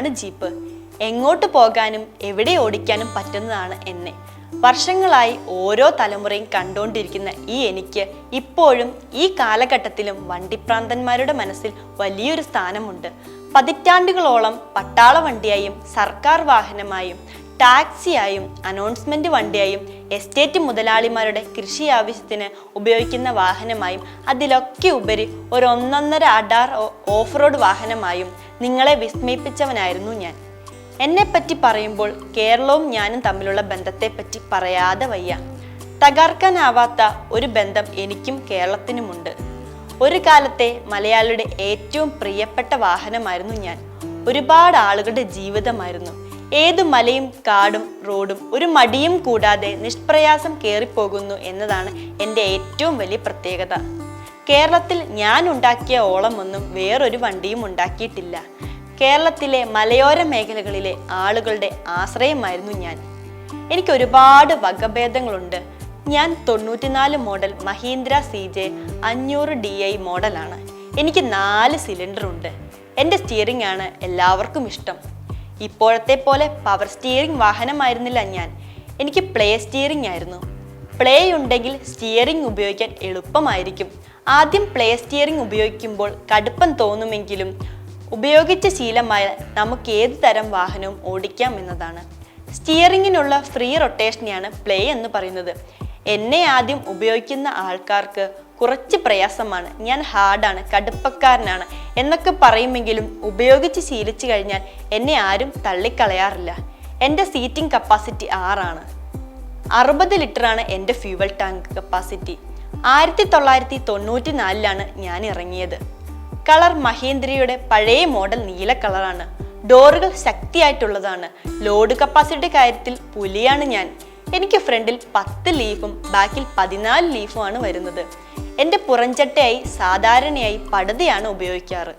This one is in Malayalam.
ഞാനാണ് ജീപ്പ്. എങ്ങോട്ട് പോകാനും എവിടെ ഓടിക്കാനും പറ്റുന്നതാണ് എന്നെ. വർഷങ്ങളായി ഓരോ തലമുറയും കണ്ടുകൊണ്ടിരിക്കുന്ന എനിക്ക് ഇപ്പോഴും ഈ കാലഘട്ടത്തിലും വണ്ടിപ്രാന്തന്മാരുടെ മനസ്സിൽ വലിയൊരു സ്ഥാനമുണ്ട്. പതിറ്റാണ്ടുകളോളം പട്ടാള വണ്ടിയായും സർക്കാർ വാഹനമായും ടാക്സിയായും അനൗൺസ്മെന്റ് വണ്ടിയായും എസ്റ്റേറ്റ് മുതലാളിമാരുടെ കൃഷി ആവശ്യത്തിന് ഉപയോഗിക്കുന്ന വാഹനമായും അതിലൊക്കെ ഉപരി ഒരു ഒന്നൊന്നര അഡാർ ഓഫ് റോഡ് വാഹനമായും നിങ്ങളെ വിസ്മയിപ്പിച്ചവനായിരുന്നു ഞാൻ. എന്നെപ്പറ്റി പറയുമ്പോൾ കേരളവും ഞാനും തമ്മിലുള്ള ബന്ധത്തെപ്പറ്റി പറയാതെ വയ്യ. തകർക്കാനാവാത്ത ഒരു ബന്ധം എനിക്കും കേരളത്തിനുമുണ്ട്. ഒരു കാലത്തെ മലയാളിയുടെ ഏറ്റവും പ്രിയപ്പെട്ട വാഹനമായിരുന്നു ഞാൻ. ഒരുപാട് ആളുകളുടെ ജീവിതമായിരുന്നു. ഏതു മലയും കാടും റോഡും ഒരു മടിയും കൂടാതെ നിഷ്പ്രയാസം കയറിപ്പോകുന്നു എന്നതാണ് എൻ്റെ ഏറ്റവും വലിയ പ്രത്യേകത. കേരളത്തിൽ ഞാൻ ഉണ്ടാക്കിയ ഓളമൊന്നും വേറൊരു വണ്ടിയും ഉണ്ടാക്കിയിട്ടില്ല. കേരളത്തിലെ മലയോര മേഖലകളിലെ ആളുകളുടെ ആശ്രയമായിരുന്നു ഞാൻ. എനിക്ക് ഒരുപാട് വകഭേദങ്ങളുണ്ട്. ഞാൻ 94 മോഡൽ മഹീന്ദ്ര CJ 500 DI മോഡലാണ്. എനിക്ക് 4 സിലിണ്ടർ ഉണ്ട്. എൻ്റെ സ്റ്റിയറിംഗ് ആണ് എല്ലാവർക്കും ഇഷ്ടം. ഇപ്പോഴത്തെ പോലെ പവർ സ്റ്റിയറിംഗ് വാഹനമായിരുന്നില്ല ഞാൻ. എനിക്ക് പ്ലേ സ്റ്റിയറിംഗ് ആയിരുന്നു. പ്ലേ ഉണ്ടെങ്കിൽ സ്റ്റിയറിംഗ് ഉപയോഗിക്കാൻ എളുപ്പമായിരിക്കും. ആദ്യം പ്ലേ സ്റ്റിയറിംഗ് ഉപയോഗിക്കുമ്പോൾ കടുപ്പം തോന്നുമെങ്കിലും ഉപയോഗിച്ച ശീലമായ നമുക്ക് ഏത് തരം വാഹനവും ഓടിക്കാം എന്നതാണ്. സ്റ്റിയറിങ്ങിനുള്ള ഫ്രീ റൊട്ടേഷനെയാണ് പ്ലേ എന്ന് പറയുന്നത്. എന്നെ ആദ്യം ഉപയോഗിക്കുന്ന ആൾക്കാർക്ക് കുറച്ച് പ്രയാസമാണ്. ഞാൻ ഹാർഡാണ്, കടുപ്പക്കാരനാണ് എന്നൊക്കെ പറയുമെങ്കിലും ഉപയോഗിച്ച് ശീലിച്ചു കഴിഞ്ഞാൽ എന്നെ ആരും തള്ളിക്കളയാറില്ല. എൻ്റെ സീറ്റിംഗ് കപ്പാസിറ്റി 6 ആണ്. 60 ലിറ്ററാണ് എൻ്റെ ഫ്യൂവൽ ടാങ്ക് കപ്പാസിറ്റി. 1994 ഞാൻ ഇറങ്ങിയത്. കളർ മഹീന്ദ്രയുടെ പഴയ മോഡൽ നീല കളറാണ്. ഡോറുകൾ ശക്തിയായിട്ടുള്ളതാണ്. ലോഡ് കപ്പാസിറ്റി കാര്യത്തിൽ പുലിയാണ് ഞാൻ. എനിക്ക് ഫ്രണ്ടിൽ 10 ലീഫും ബാക്കിൽ 14 ലീഫുമാണ് വരുന്നത്. എൻ്റെ പുറംചട്ടയായി സാധാരണയായി പടുതയാണ് ഉപയോഗിക്കാറ്.